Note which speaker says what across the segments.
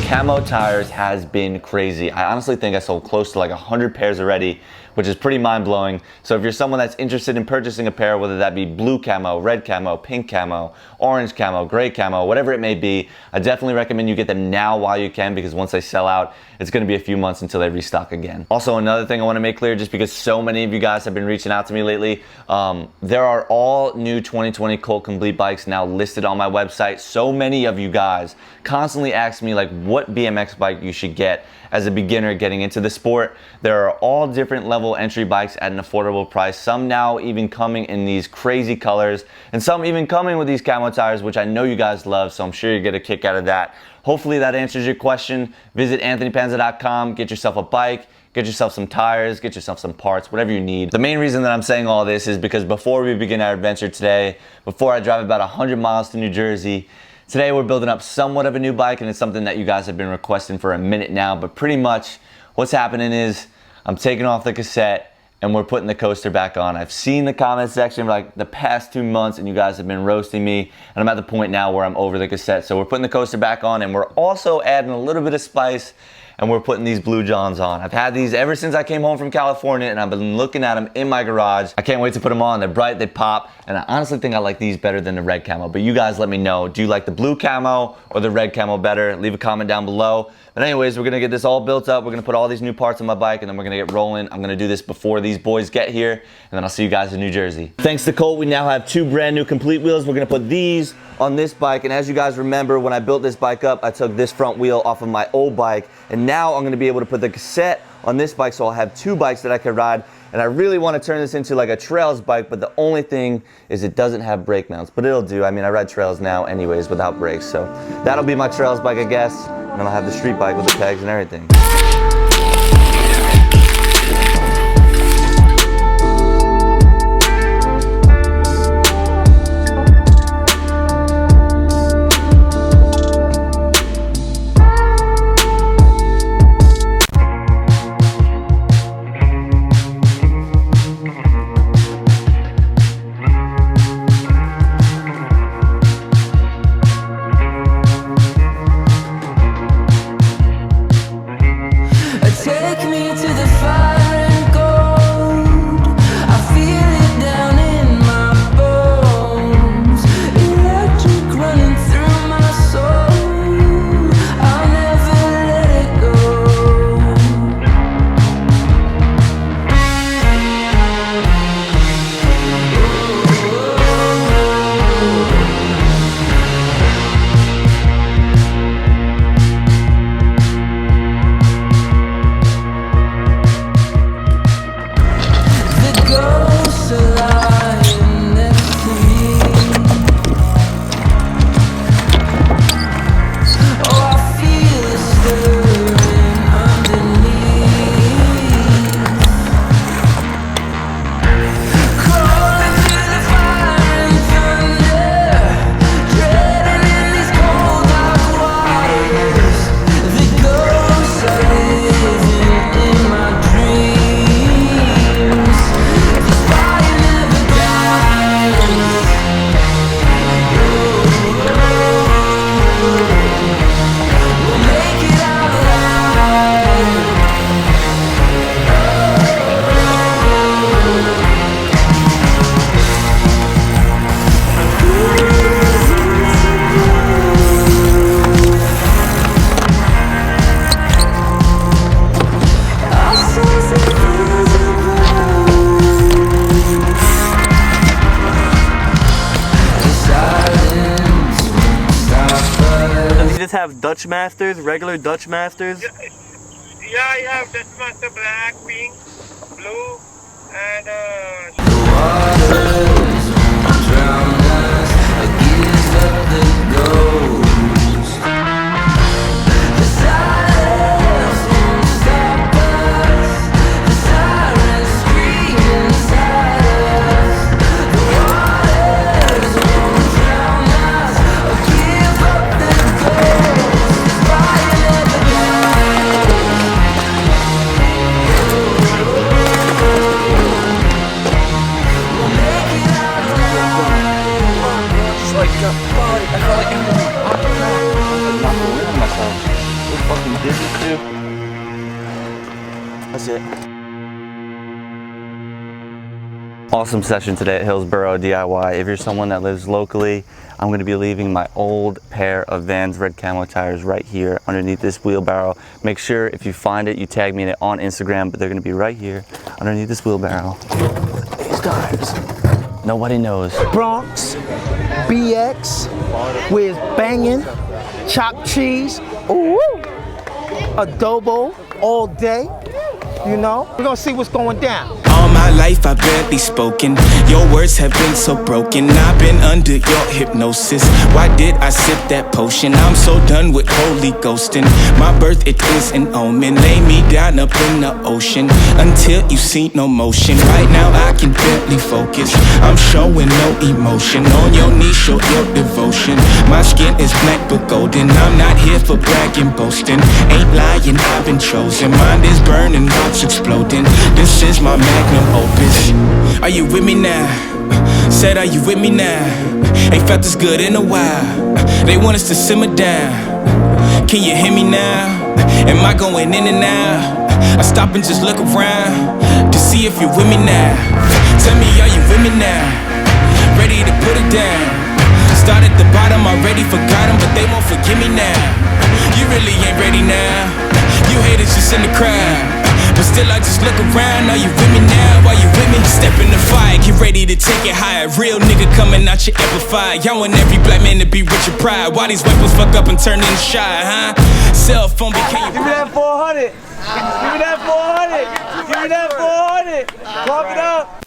Speaker 1: camo tires has been crazy. I honestly think I sold close to like 100 pairs already, which is pretty mind-blowing. So if you're someone that's interested in purchasing a pair, whether that be blue camo, red camo, pink camo, orange camo, gray camo, whatever it may be, I definitely recommend you get them now while you can, because once they sell out, it's gonna be a few months until they restock again. Also, another thing I wanna make clear, just because so many of you guys have been reaching out to me lately, there are all new 2020 Colt Complete bikes now listed on my website. So many of you guys constantly ask me like what BMX bike you should get as a beginner getting into the sport. There are all different level entry bikes at an affordable price. Some now even coming in these crazy colors, and some even coming with these camo tires, which I know you guys love, so I'm sure you get a kick out of that. Hopefully that answers your question. Visit anthonypanza.com, get yourself a bike, get yourself some tires, get yourself some parts, whatever you need. The main reason that I'm saying all this is because before we begin our adventure today, before I drive about 100 miles to New Jersey, today we're building up somewhat of a new bike, and it's something that you guys have been requesting for a minute now, but pretty much what's happening is I'm taking off the cassette and we're putting the coaster back on. I've seen the comment section for like the past 2 months and you guys have been roasting me, and I'm at the point now where I'm over the cassette. So we're putting the coaster back on, and we're also adding a little bit of spice, and we're putting these Blue Johns on. I've had these ever since I came home from California, and I've been looking at them in my garage. I can't wait to put them on. They're bright, they pop, and I honestly think I like these better than the red camo. But you guys let me know, do you like the blue camo or the red camo better? Leave a comment down below. But anyways, we're gonna get this all built up. We're gonna put all these new parts on my bike, and then we're gonna get rolling. I'm gonna do this before these boys get here, and then I'll see you guys in New Jersey. Thanks to Colt, we now have 2 brand new complete wheels. We're gonna put these on this bike, and as you guys remember, when I built this bike up, I took this front wheel off of my old bike, and now I'm gonna be able to put the cassette on this bike, so I'll have 2 bikes that I could ride. And I really want to turn this into like a trails bike, but the only thing is it doesn't have brake mounts, but it'll do. I mean, I ride trails now anyways without brakes, so that'll be my trails bike, I guess, and then I'll have the street bike with the pegs and everything. Have Dutch Masters, regular Dutch Masters?
Speaker 2: Yeah, I have Dutch Master black, pink, blue, and the waters won't drown us. I give up the ghost. The silence won't stop us. The sirens scream inside us. The waters won't drown us. I give up the ghost. I felt like I'm not myself.
Speaker 1: 2. That's it. Awesome session today at Hillsboro DIY. If you're someone that lives locally, I'm going to be leaving my old pair of Vans red camo tires right here underneath this wheelbarrow. Make sure if you find it, you tag me in it on Instagram, but they're going to be right here underneath this wheelbarrow. These tires. Nobody knows.
Speaker 3: Bronx, BX, with banging, chopped cheese, ooh, adobo all day. You know, we're gonna see what's going down.
Speaker 4: All my life I've barely spoken. Your words have been so broken. I've been under your hypnosis. Why did I sip that potion? I'm so done with holy ghosting. My birth, it is an omen. Lay me down up in the ocean until you see no motion. Right now I can barely focus. I'm showing no emotion. On your knees, show your devotion. My skin is black but golden. I'm not here for bragging, boasting. Ain't lying, I've been chosen. Mind is burning, heart's exploding. This is my magnum opus. Are you with me now? Said, are you with me now? Ain't felt this good in a while. They want us to simmer down. Can you hear me now? Am I going in and out? I stop and just look around to see if you're with me now. Tell me, are you with me now? Ready to put it down. Start at the bottom, already forgot them, but they won't forgive me now. You really ain't ready now. You haters just in the crowd. But still I just look around. Are you with me now? Are you with me? Step in the fire, get ready to take it higher. Real nigga coming out your amplifier. Y'all want every black man to be rich and proud. Why these weapons fuck up and turn into shy, huh? Cell phone became
Speaker 3: Give me that 400. Give me that 400. Give me that 400. Pump it up.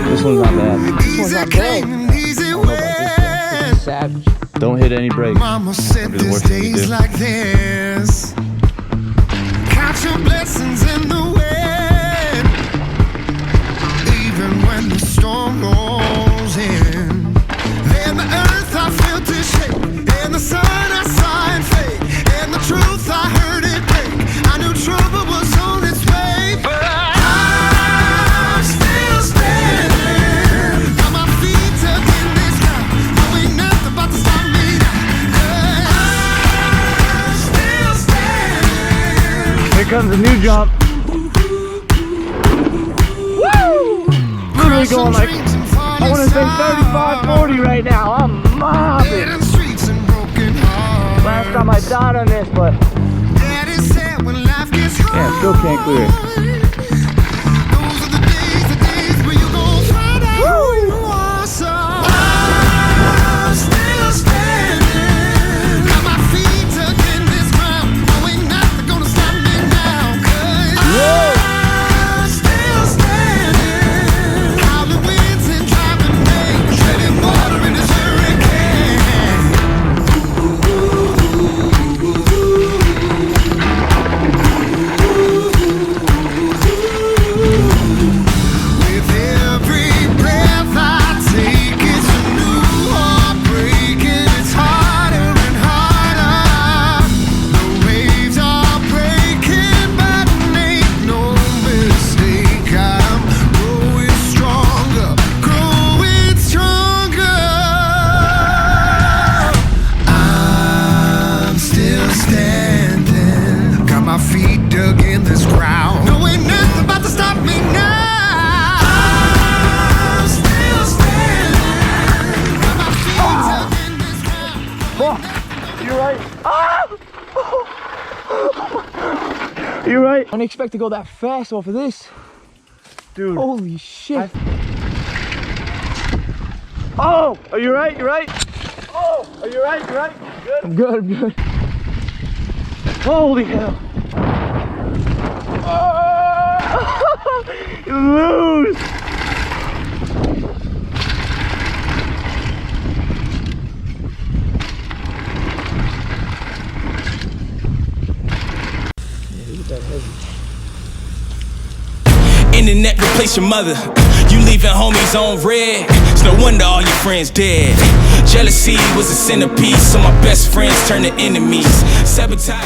Speaker 1: This one's not bad.
Speaker 3: This one's not bad. Savage.
Speaker 1: Don't hit any brakes.
Speaker 5: Mama said there's days like this. Count your blessings in the wind. Even when the storm rolls in. Then the earth I felt it shake. And the sun I saw it fade. And the truth I heard it break. I knew trouble was on its way. But I'm still standing. Got my feet tucked in this ground. No, ain't nothing about to stop me now. I'm still standing.
Speaker 3: Here comes a new jump. Woo! Literally going like, I want to say 35, 40 right now. I'm mobbing.
Speaker 5: Hidden streets and broken hearts.
Speaker 3: Last time I died on this, but
Speaker 5: Daddy said when life gets hard.
Speaker 3: yeah, still can't clear it.
Speaker 5: Those are the days where you gon' find out who you are. So I'm still standing. Got my feet tucked in this ground. No, ain't nothing gonna stop me now. 'Cause I'm still standing. Howling winds and driving rain. Treading water in this hurricane. With every breath I take, it's a new heartbreak, and it's harder and harder. The waves are breaking, but make no mistake, I'm growing stronger, growing stronger. I'm still standing, got my feet dug in this ground. No, ain't nothing about to stop me now. I'm still standing, got my feet dug in this ground.
Speaker 3: Fuck. You're right. Ah! You're right. I didn't expect to go that fast off of this.
Speaker 6: Dude.
Speaker 3: Holy shit. Oh, are you right? You're right. Oh, are you right? You're right. Good. I'm good. I'm good. Holy hell. You lose.
Speaker 4: Internet replace your mother. You leaving homies on red. no wonder all your friends dead. Jealousy was a centerpiece, so my best friends turned to enemies. Sabotage.